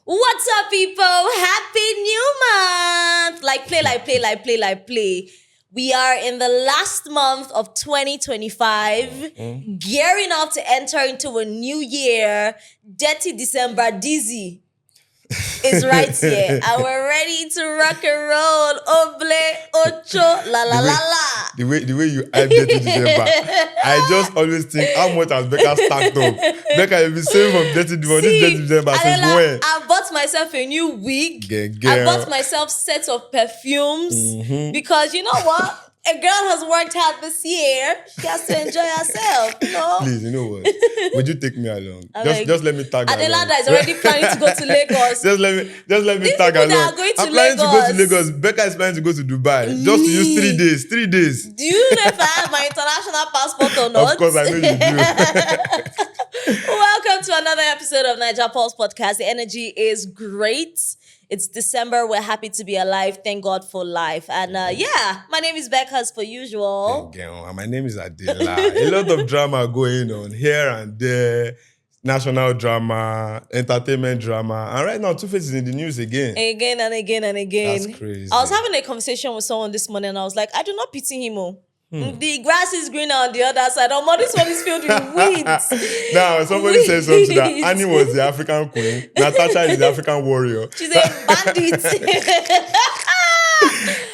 What's up, people? Happy New Month! Play. We are in the last month of 2025, gearing up to enter into a new year. Dirty December, Dizzy is right here. And we're ready to rock and roll. Oble, ocho, la la la la. The way you hyped it to December, I just always think how much has Becca stacked up. Becca, you've been saving from this dirty December since when? I bought myself a new wig. I bought myself sets of perfumes because you know what? A girl has worked hard this year. She has to enjoy herself, you know? Please, you know what? Would you take me along? Just let me tag along. Adelada is already planning to go to Lagos. just let me tag along. I'm planning to go to Lagos. Becca is planning to go to Dubai. Just to use 3 days. 3 days. Do you know if I have my international passport or not? Of course, I know you do. Welcome to another episode of Niger Pulse Podcast. The energy is great. It's December. We're happy to be alive. Thank God for life. And my name is Becca as per usual. My name is Adela. A lot of drama going on here and there. National drama, entertainment drama. And right now, Two-Face is in the news again. Again and again and again. That's crazy. I was having a conversation with someone this morning and I was like, I do not pity him. The grass is greener on the other side. This one is filled with weeds. Now, somebody said something that Annie was the African queen. Natasha is the African warrior. She's a bandit.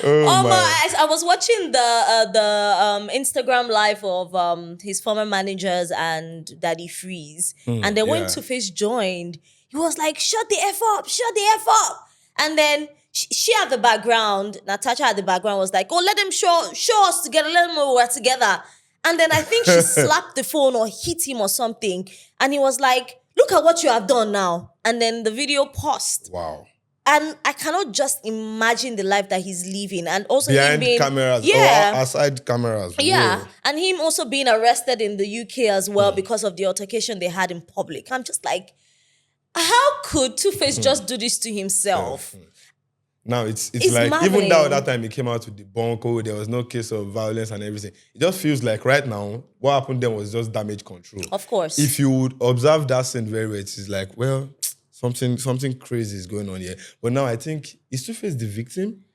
I was watching the Instagram live of his former managers and Daddy Freeze. And then when Two-Face joined, he was like, shut the F up. And then she had the background, Natasha had the background, was like, let them show us together, let them know we're together. And then I think she slapped the phone or hit him or something. And he was like, look at what you have done now. And then the video paused. Wow. And I cannot just imagine the life that he's living. And also behind him being, cameras or aside cameras. Yeah. Whoa. And him also being arrested in the UK as well because of the altercation they had in public. I'm just like, how could Two-Face just do this to himself? Now it's like marveling. Even though that time he came out with the bunko, there was no case of violence and everything. It just feels like right now what happened then was just damage control. Of course. If you would observe that scene very well, it's like, well, something crazy is going on here. But now I think is Two-Face the victim?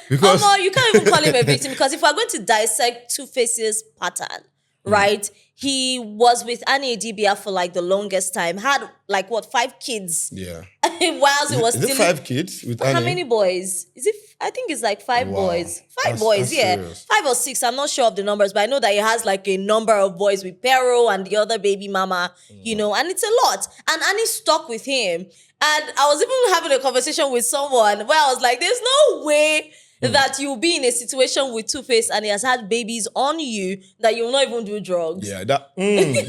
Because you can't even call him a victim because if we're going to dissect Two-Face's pattern, right? He was with Annie Adibia for like the longest time. Had like 5 kids? Yeah. Whilst he was still. Is it 5 kids with Annie? How many boys? I think it's like 5 boys. 5 boys, yeah. Serious. 5 or 6. I'm not sure of the numbers, but I know that he has like a number of boys with Pero and the other baby mama, you know, and it's a lot. And Annie stuck with him. And I was even having a conversation with someone where I was like, there's no way that you'll be in a situation with Two-Face and he has had babies on you that you'll not even do drugs. Yeah, no. So you're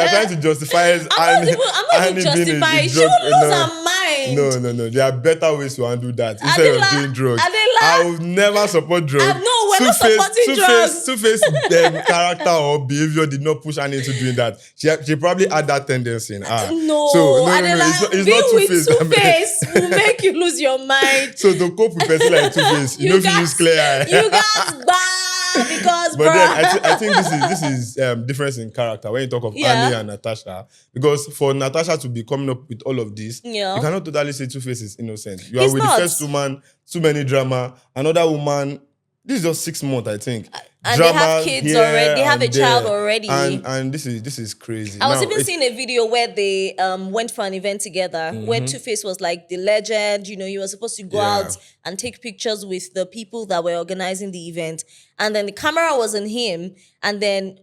trying to justify it. I'm not even justifying. She will lose her mind. No. There are better ways to handle that instead of doing drugs. I will never support drugs. No, we're not supporting drugs. Two-Face character or behavior did not push Annie into doing that. She probably had that tendency in her. No, it's not Two-Face. Two-Face will make you lose your mind. So to cope with person like Two-Face, you know if you use clear eye. You guys bad because but then I think this is difference in character when you talk of Annie and Natasha. Because for Natasha to be coming up with all of this, you cannot totally say Two-Face is innocent. You are with the first woman, too many drama. Another woman, this is just 6 months, I think. And drama, they have kids already. They have a child already. And this is crazy. I was even seeing a video where they went for an event together where Two-Face was like the legend. You know, he was supposed to go out and take pictures with the people that were organizing the event. And then the camera was on him. And then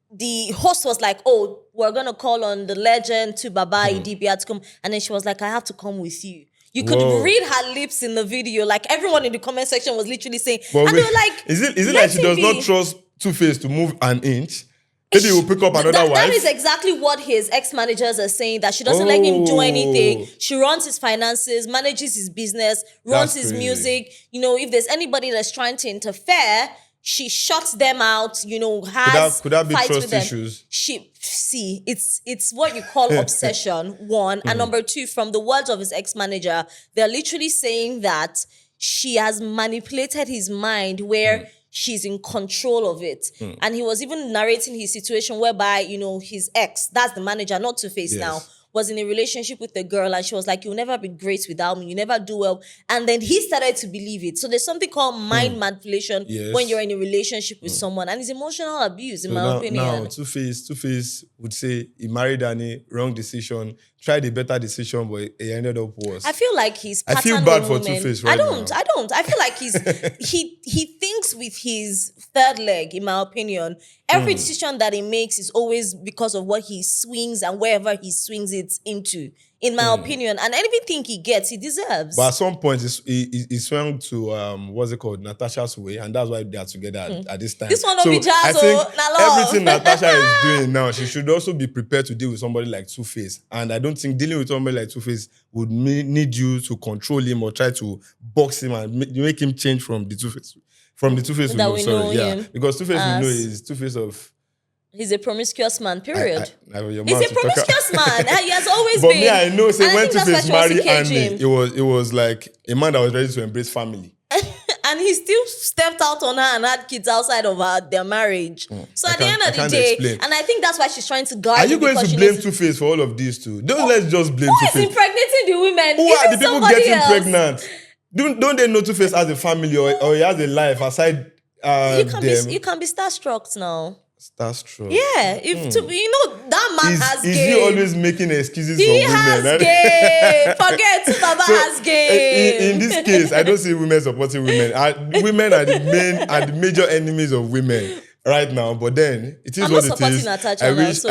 the host was like, we're going to call on the legend to Baba Idibia to come. And then she was like, I have to come with you. You could read her lips in the video. Like everyone in the comment section was literally saying, and they were like, is it like she does not trust Two-Face to move an inch? Maybe he will pick up another wife. That is exactly what his ex-managers are saying, that she doesn't let him do anything. She runs his finances, manages his business, runs his music. You know, if there's anybody that's trying to interfere, she shuts them out, you know, could that be fights trust with them. issues? It's what you call obsession, one. And number 2, from the words of his ex-manager, they're literally saying that she has manipulated his mind where she's in control of it. And he was even narrating his situation whereby, you know, his ex, that's the manager, not Two-Face now, was in a relationship with a girl and she was like, you'll never be great without me, you never do well. And then he started to believe it. So there's something called mind manipulation when you're in a relationship with someone. And it's emotional abuse, in my opinion. Now, Two-Face would say he married Annie, wrong decision, tried a better decision, but he ended up worse. I feel like he's I feel bad for Two-Face right now. I don't. I feel like he thinks with his third leg, in my opinion. Every decision that he makes is always because of what he swings and wherever he swings it into, in my opinion. And anything he gets, he deserves. But at some point, he swung to, what's it called, Natasha's way, and that's why they are together at this time. This one will be jazz, I think everything Natasha is doing now, she should also be prepared to deal with somebody like Two-Face. And I don't think dealing with somebody like Two-Face would need you to control him or try to box him and make him change from the Two-Face. From the Two-Face that we know him. Because Two-Face we know is Two-Face of... He's a promiscuous man, period. He's a promiscuous man. He has always but been. Me, I know, say, when Two-Face married Annie, it was like a man that was ready to embrace family. And he still stepped out on her and had kids outside of their marriage. So at the end of the day, and I think that's why she's trying to guard. Are you going to blame Two-Face for all of this too? Let's just blame Two-Face. Who is impregnating the women? Who are the people getting pregnant? Don't they know Two-Face has a family or he has a life aside you can be starstruck now. Starstruck. Yeah, that man has game. Is he always making excuses for women? He has game. Forget Baba has game. In this case, I don't see women supporting women. Women are the major enemies of women right now. But then it is what it is.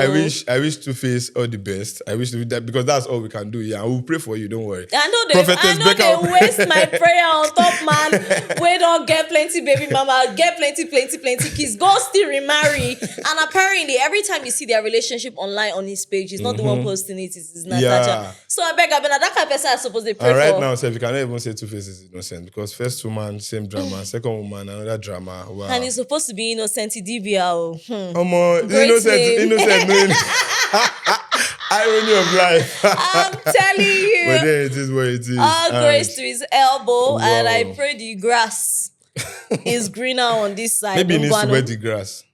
I wish Two-Face all the best. I wish to do that because that's all we can do. Yeah, we'll pray for you. Don't worry. I know they waste my prayer on top man. We don't get plenty baby mama, get plenty kids. Go still remarry. And apparently, every time you see their relationship online on his page, he's not the one posting it. It's Natasha. Yeah. So I beg, that kind of person is supposed to pray for. Right now, you cannot even say Two-Face is innocent because first woman, same drama. Second woman, another drama. Wow. And he's supposed to be innocent. DBL. Innocent. Irony of life. I'm telling you. But then it is what it is. All grace to his elbow, wow. And I pray the grass is greener on this side. Maybe he needs to wear the grass.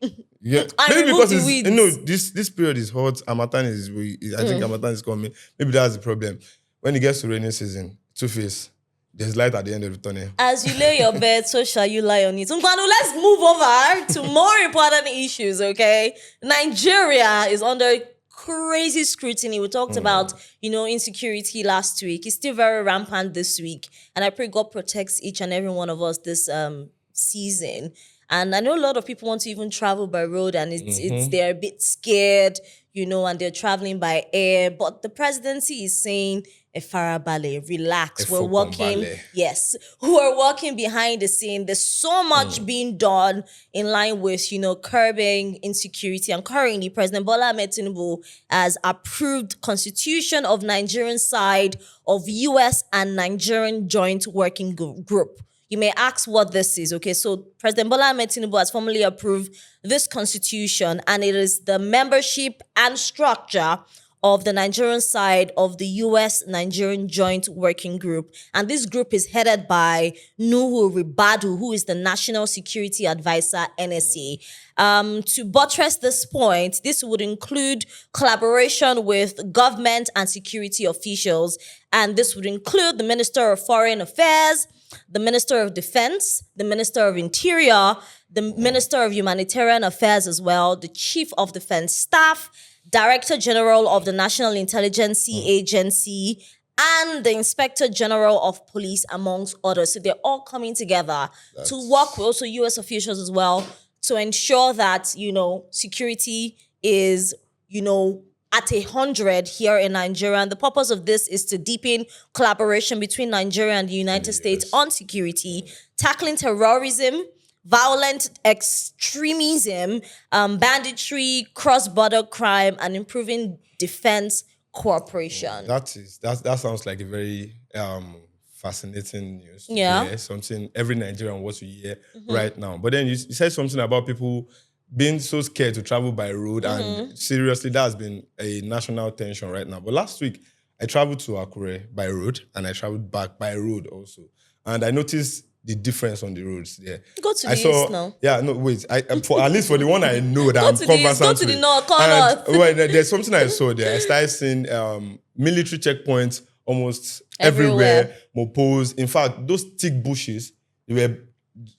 Yeah, maybe because this period is hot. Harmattan is. I think Harmattan is coming. Maybe that's the problem. When it gets to rainy season, Two-Face. There's light at the end of the tunnel. As you lay your bed, so shall you lie on it. Nkwano, let's move over to more important issues, okay? Nigeria is under crazy scrutiny. We talked about, insecurity last week. It's still very rampant this week. And I pray God protects each and every one of us this season. And I know a lot of people want to even travel by road and they're a bit scared, and they're traveling by air. But the presidency is saying, Farabale, relax. We're working. Yes. We're working behind the scene. There's so much being done in line with, curbing insecurity. And currently, President Bola Ahmed Tinubu has approved constitution of Nigerian side of US and Nigerian joint working group. You may ask what this is, okay? So President Bola Ahmed Tinubu has formally approved this constitution, and it is the membership and structure of the Nigerian side of the US-Nigerian Joint Working Group. And this group is headed by Nuhu Ribadu, who is the National Security Advisor, NSA. To buttress this point, this would include collaboration with government and security officials. And this would include the Minister of Foreign Affairs, the Minister of Defense, the Minister of Interior, the Minister of Humanitarian Affairs as well, the Chief of Defense Staff, Director General of the National Intelligence Agency, and the Inspector General of Police, amongst others. So they're all coming together to work with also U.S. officials as well to ensure that, security is, at 100 here in Nigeria. And the purpose of this is to deepen collaboration between Nigeria and the United States on security, tackling terrorism, violent extremism, banditry, cross-border crime, and improving defense cooperation. That sounds like a very fascinating news. Yeah. Something every Nigerian wants to hear right now. But then you said something about people being so scared to travel by road, and seriously, that has been a national tension right now. But last week, I traveled to Akure by road, and I traveled back by road also. And I noticed the difference on the roads there. Go to the east now. Yeah, no, wait. For at least for the one I know that I'm conversant with. Go to the north, north. Well, there's something I saw there. I started seeing military checkpoints almost everywhere. Mopos. In fact, those thick bushes, they were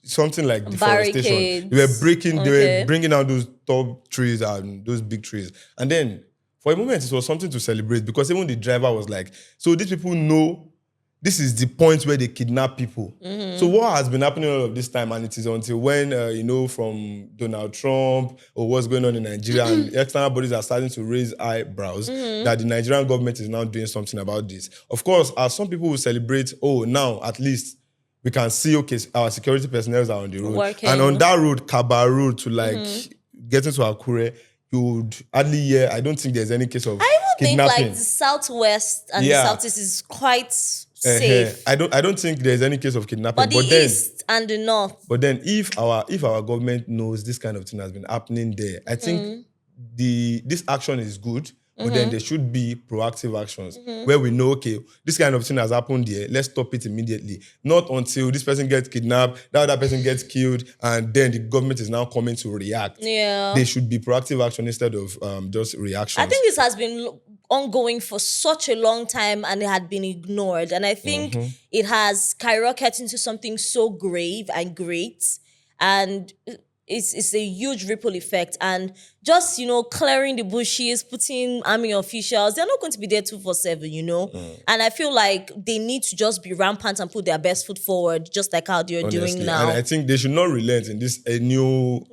something like deforestation. They were bringing out those tall trees and those big trees. And then for a moment, it was something to celebrate because even the driver was like, so these people know this is the point where they kidnap people. So what has been happening all of this time, and it is until when, from Donald Trump or what's going on in Nigeria, and external bodies are starting to raise eyebrows that the Nigerian government is now doing something about this. Of course, as some people will celebrate, now at least we can see, okay, our security personnel are on the road. Working. And on that road, Kaba Road to get into Akure, you would hardly hear, I don't think there's any case of kidnapping. Think like the southwest and the southeast is quite safe. I don't think there's any case of kidnapping. But the east and the north. But then if our government knows this kind of thing has been happening there, I think this action is good. But then there should be proactive actions where we know, okay, this kind of thing has happened here. Let's stop it immediately. Not until this person gets kidnapped, the other person gets killed, and then the government is now coming to react. Yeah. There should be proactive action instead of just reactions. I think this has been ongoing for such a long time and it had been ignored. And I think it has skyrocketed into something so grave and great. And it's a huge ripple effect. And just, clearing the bushes, putting army officials, they're not going to be there 24/7, And I feel like they need to just be rampant and put their best foot forward, just like how they're doing now. And I think they should not relent in this new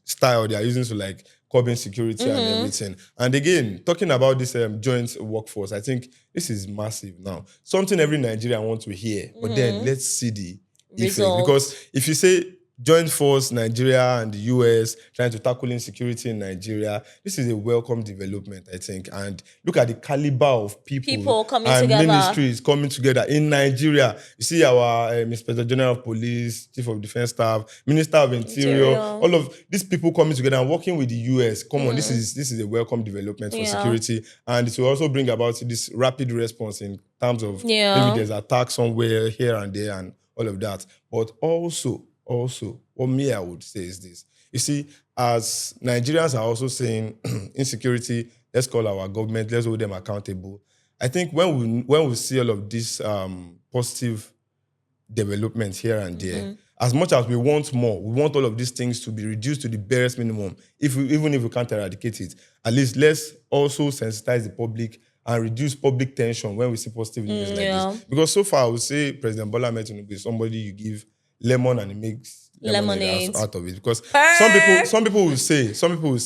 style they are using to like curb insecurity and everything. And again, talking about this joint workforce, I think this is massive now. Something every Nigerian wants to hear, but then let's see the effect. Because if you say joint force, Nigeria and the US trying to tackle insecurity in Nigeria, this is a welcome development, I think. And look at the caliber of people coming and together. Ministries coming together in Nigeria. You see our Inspector General of Police, Chief of Defense Staff, Minister of Interior, all of these people coming together and working with the US. Come on, this is a welcome development for security. And it will also bring about this rapid response in terms of maybe there's attack somewhere here and there and all of that. But also, what I would say is this. You see, as Nigerians are also saying insecurity, let's call our government, let's hold them accountable. I think when we see all of these positive developments here and there, as much as we want more, we want all of these things to be reduced to the barest minimum, even if we can't eradicate it. At least let's also sensitize the public and reduce public tension when we see positive news like this. Because so far, I would say President Bola Ahmed Tinubu is somebody you give lemon and it makes lemonade out of it. Because some people will say, some people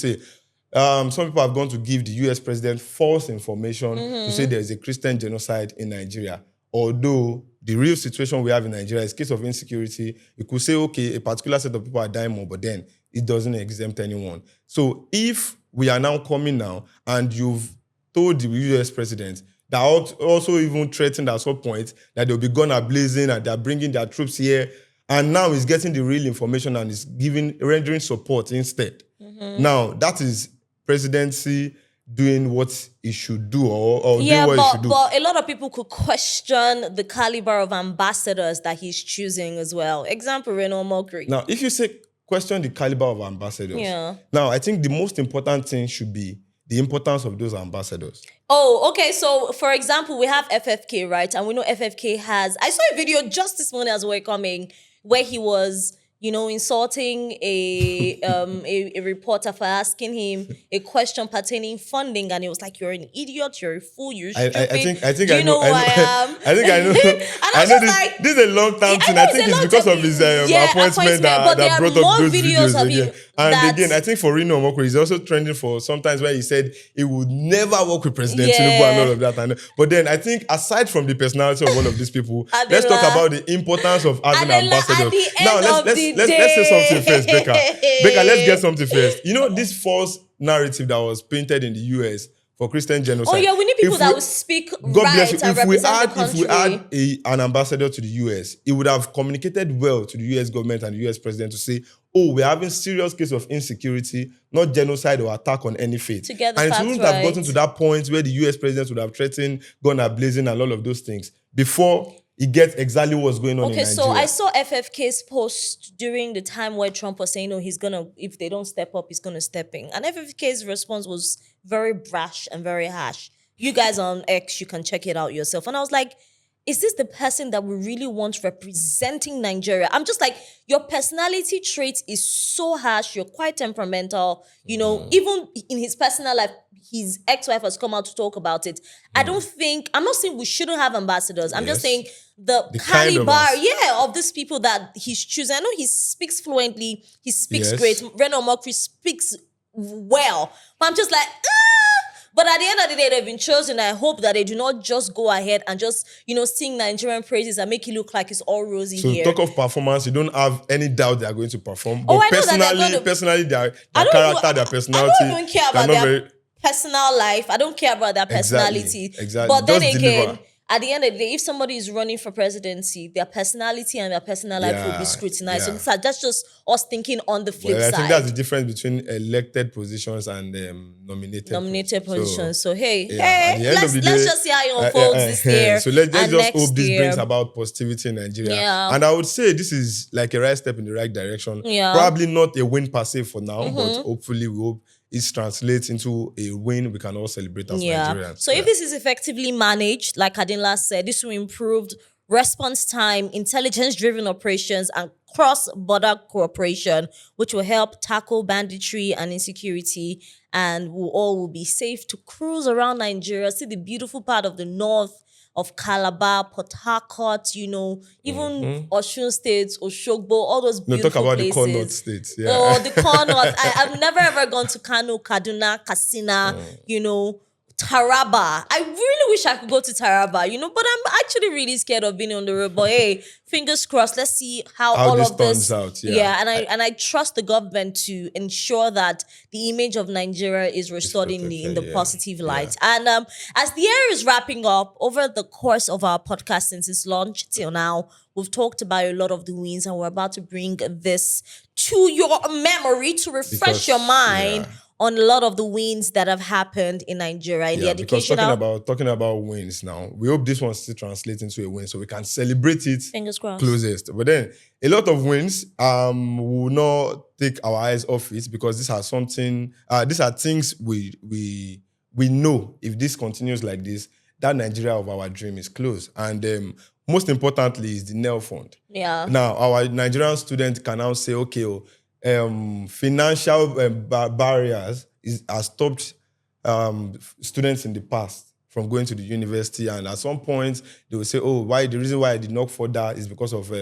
have gone to give the US president false information to say there is a Christian genocide in Nigeria. Although the real situation we have in Nigeria is a case of insecurity. You could say, okay, a particular set of people are dying more, but then it doesn't exempt anyone. So if we are now coming now and you've told the US president that also even threatened at some point that they'll be gun blazing and they're bringing their troops here, and now he's getting the real information and is rendering support instead. Now, that is presidency doing what it should do or doing what it should do. But a lot of people could question the caliber of ambassadors that he's choosing as well. Example, Reno Omokri. Now, if you say question the caliber of ambassadors, now I think the most important thing should be the importance of those ambassadors. Oh, okay. So, for example, we have FFK, right? And we know FFK has... I saw a video just this morning as we're coming where he was, insulting a reporter for asking him a question pertaining funding, and he was like, "You're an idiot. You're a fool. You're stupid." I think I know who I am. I think I know. I know this is a long-term thing. I think it's because of his appointment that brought up those videos again. And again, I think for Reno Omokri, he's also trending for sometimes where he said he would never work with President Tinubu and all of that. But then I think aside from the personality of all of these people, let's talk about the importance of having ambassadors. Now, let's say something first, Becca. Becca, let's get something first. This false narrative that was painted in the US for Christian genocide. Oh yeah, we need people that will speak right and represent the country. If we add an ambassador to the US, it would have communicated well to the US government and the US president to say, oh, we're having serious case of insecurity, not genocide or attack on any faith. And it wouldn't have gotten to that point where the US president would have threatened gun blazing and all of those things before he gets exactly what's going on in Nigeria. So I saw FFK's post during the time where Trump was saying, he's gonna, if they don't step up, he's gonna step in. And FFK's response was very brash and very harsh. You guys on X, you can check it out yourself. And I was like, is this the person that we really want representing Nigeria? I'm just like, your personality trait is so harsh. You're quite temperamental. You know, even in his personal life, his ex-wife has come out to talk about it. I'm not saying we shouldn't have ambassadors. I'm just saying the caliber, of these people that he's choosing. I know he speaks fluently. He speaks great. Reno Mokri speaks well. But I'm just like, But at the end of the day, they've been chosen. I hope that they do not just go ahead and just, sing Nigerian praises and make it look like it's all rosy here. So talk of performance, you don't have any doubt they are going to perform. But personally, their character, their personality. I don't even care about their personal life. I don't care about their personality. Exactly. But then again, at the end of the day, if somebody is running for presidency, their personality and their personal life will be scrutinized. So that's just us thinking on the flip side. I think that's the difference between elected positions and nominated positions. So let's just see how it unfolds this year. So let's just hope this brings about positivity in Nigeria. Yeah. And I would say this is like a right step in the right direction. Yeah. Probably not a win per se for now, but hopefully we hope it translates into a win we can all celebrate as Nigerians. So if this is effectively managed, like Adinla said, this will improve response time, intelligence-driven operations, and cross-border cooperation, which will help tackle banditry and insecurity, and we all will be safe to cruise around Nigeria, see the beautiful part of the north, of Calabar, Port Harcourt, even Osun State, Oshogbo, all those beautiful talk about places. The Corn North states. Yeah. Oh, the Corn North. I've never ever gone to Kano, Kaduna, Katsina, Taraba. I really wish I could go to Taraba, but I'm actually really scared of being on the road. But hey, fingers crossed. Let's see how all of this turns out. And I trust the government to ensure that the image of Nigeria is restored in the positive light. And as the year is wrapping up, over the course of our podcast since its launch till now, we've talked about a lot of the wins, and we're about to bring this to your memory to refresh your mind on a lot of the wins that have happened in Nigeria in the education. Talking about wins now, we hope this one still translates into a win so we can celebrate it. Fingers crossed. Closest. But then a lot of wins, we will not take our eyes off it because these are things we know if this continues like this, that Nigeria of our dream is close. And most importantly is the NEL fund. Yeah. Now our Nigerian students can now say, okay, financial barriers has stopped students in the past from going to the university, and at some point they will say, the reason why I did not further is because of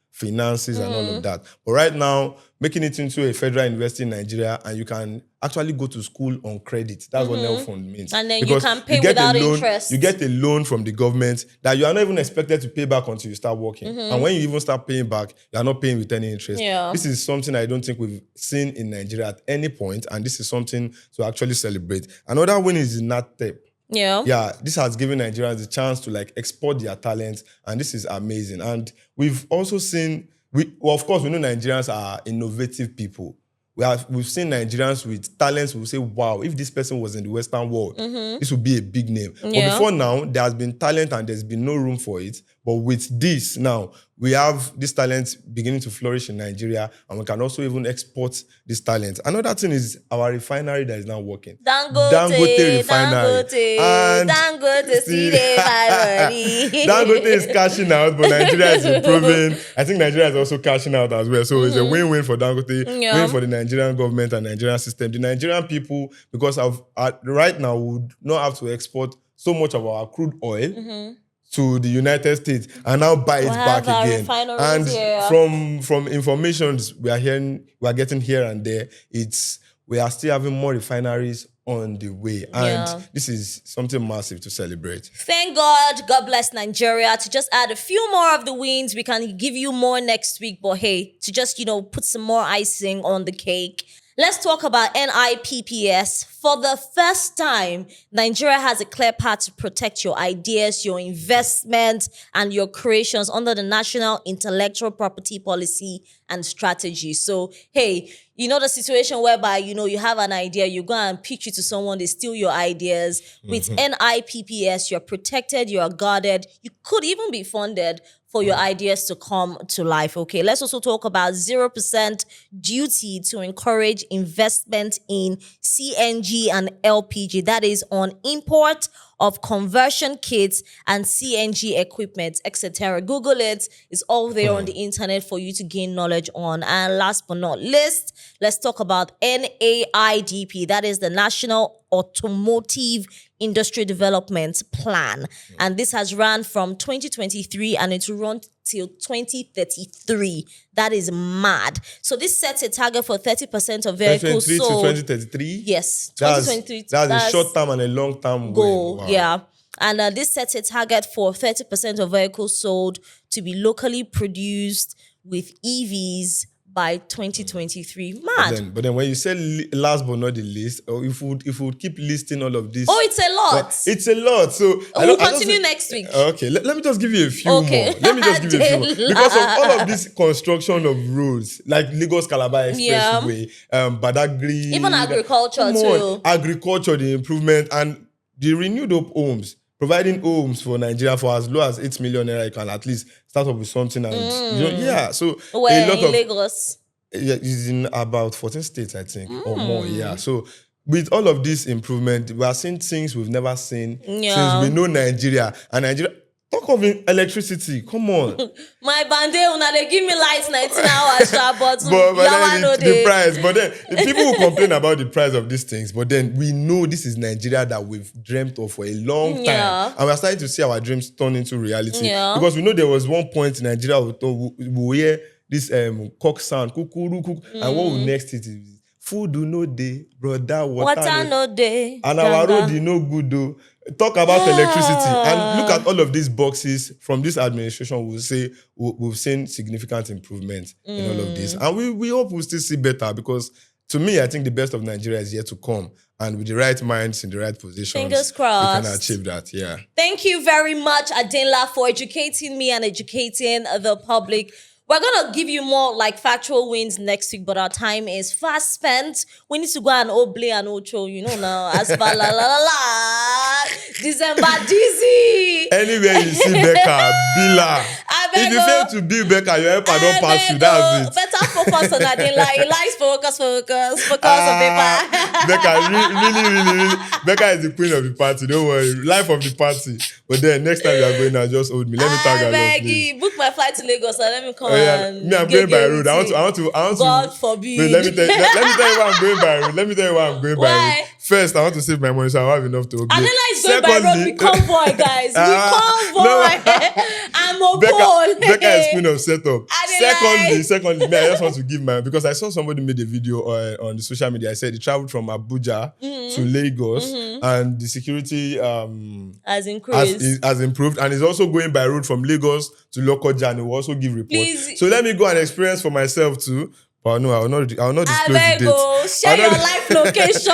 finances and all of that. But right now, making it into a federal university in Nigeria, and you can actually go to school on credit. That's what NEL fund means. And then because you can pay without interest. You get a loan from the government that you are not even expected to pay back until you start working. And when you even start paying back, you are not paying with any interest. Yeah. This is something I don't think we've seen in Nigeria at any point, and this is something to actually celebrate. Another win is the NATTEP. Yeah, this has given Nigerians the chance to export their talents, and this is amazing. And we've also seen, of course, we know Nigerians are innovative people. We've seen Nigerians with talents who say, wow, if this person was in the Western world, this would be a big name. But before now, there has been talent and there's been no room for it. But with this now, we have this talent beginning to flourish in Nigeria, and we can also even export this talent. Another thing is our refinery that is now working. Dangote Refinery. Dangote Dangote is cashing out, but Nigeria is improving. I think Nigeria is also cashing out as well. So it's a win-win for Dangote, win for the Nigerian government and Nigerian system. The Nigerian people, because right now, we would not have to export so much of our crude oil to the United States and now buy it back again. And from information we are getting here and there, we are still having more refineries on the way. And this is something massive to celebrate. Thank God. God bless Nigeria. To just add a few more of the wins, we can give you more next week. But hey, to just, put some more icing on the cake, let's talk about NIPPS. For the first time, Nigeria has a clear path to protect your ideas, your investments, and your creations under the National Intellectual Property Policy and strategy. So, hey, you know the situation whereby, you have an idea, you go and pitch it to someone, they steal your ideas. With NIPPS, you're protected, you're guarded, you could even be funded for your ideas to come to life. Okay, let's also talk about 0% duty to encourage investment in CNG and LPG. That is on import of conversion kits and CNG equipment, etc. Google it. It's all there on the internet for you to gain knowledge on. And last but not least, let's talk about NAIDP. That is the National Automotive Industry Development Plan. And this has run from 2023 and it will run till 2033. That is mad. So this sets a target for 30% of vehicles sold. 2033? Yes, 2023. That's a short term and a long term goal. Wow. Yeah. And this sets a target for 30% of vehicles sold to be locally produced with EVs by 2023. Mad. But then when you say last but not the least, or if we would keep listing all of this. Oh, it's a lot. It's a lot. So we'll continue next week. Okay, let me just give you a few more. Let me just give you a few more. Because of all of this construction of roads, like Lagos Calabar Expressway, Badagry. Even agriculture too. Agriculture, the improvement, and the renewed up homes. Providing homes for Nigeria for as low as 8 million naira, you can at least start up with something. And so where a lot in Lagos? Yeah, it's in about 14 states, I think, or more. Yeah. So with all of this improvement, we are seeing things we've never seen since we know Nigeria. And Nigeria, talk of electricity. Come on. My bande, una they give me lights 19 hours, but then the price. But then people will complain about the price of these things. But then we know this is Nigeria that we've dreamt of for a long time. Yeah. And we're starting to see our dreams turn into reality. Yeah. Because we know there was one point in Nigeria we hear this cock sound, kukuru, and what will next it is food do no day, brother, water no day. And our road is no good though. Talk about electricity and look at all of these boxes from this administration. We'll say we've seen significant improvement in all of this, and we hope we'll still see better, because to me, I think the best of Nigeria is yet to come, and with the right minds in the right positions, fingers crossed, we can achieve that. Yeah. Thank you very much, Adinla, for educating me and educating the public. We're going to give you more like factual wins next week, but our time is fast spent. We need to go and oblay and ocho, now. As far la la la la. December dizzy. Anywhere you see Becca, Bila. If you fail to build Becca, your helper don't pass you. That's it. Better focus on Adela. He likes focus on paper. Becca, really. Becca is the queen of the party. Don't worry. Life of the party. But then next time you are going out, just hold me. Let me tag along, please. Book my flight to Lagos and let me come. Me, I'm going by road. I want to. God forbid. Wait, let me tell you why I'm going by road. Let me tell you why I'm going by road. First, I want to save my money, so I have enough to obey. Adela is going by road with convoy, guys. With convoy. I'm a Becca, Becca is queen of setup. Secondly, me, I just want to give because I saw somebody made a video on the social media. I said he traveled from Abuja to Lagos, and the security has increased. Has improved, and is also going by road from Lagos to Lokoja, and he will also give reports. So let me go and experience for myself too. But no, I will not disclose the date. Share your live location.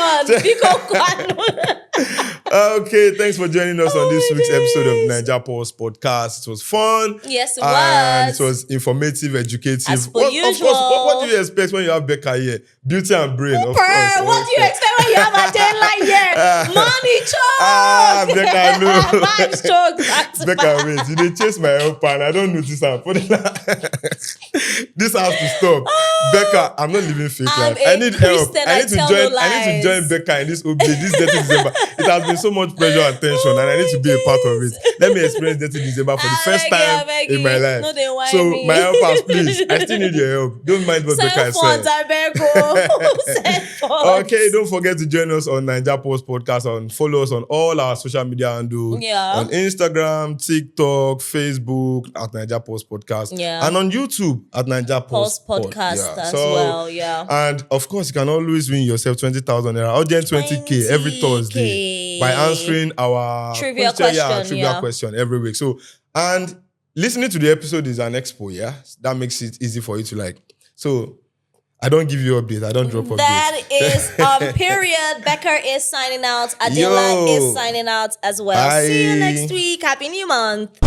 Okay, thanks for joining us on this week's episode of Naija Pulse Podcast. It was fun. Yes, it and was. It was informative, educative. As per usual. Of course, what do you expect when you have Becca here? Beauty and brain. Of course. What do you expect when you have a deadline here? Money choke. Becca, no. Mind choke. Becca, wait. You did chase my helper and I don't notice her. This has to stop. Becca, I'm not living fake life. I need help. I need to join Becca in this dirty December. It has been so much pressure and tension, and I need to be a part of it. Let me experience dirty December for the first time in my life. No, so my helpers, please. I still need your help. Don't mind what Becca said. Okay, don't forget to join us on Naija Pulse Podcast and follow us on all our social media handles. On Instagram, TikTok, Facebook at Naija Pulse Podcast. And on YouTube at Naija Pulse Podcast as well. And of course, you can always win yourself 20,000 naira. Audience 20K every Thursday by answering our trivia question every week. So, and listening to the episode is an expo, that makes it easy for you to like. So, I don't give you updates. I don't drop updates. That is period. Becca is signing out. Adela is signing out as well. Bye. See you next week. Happy New Month.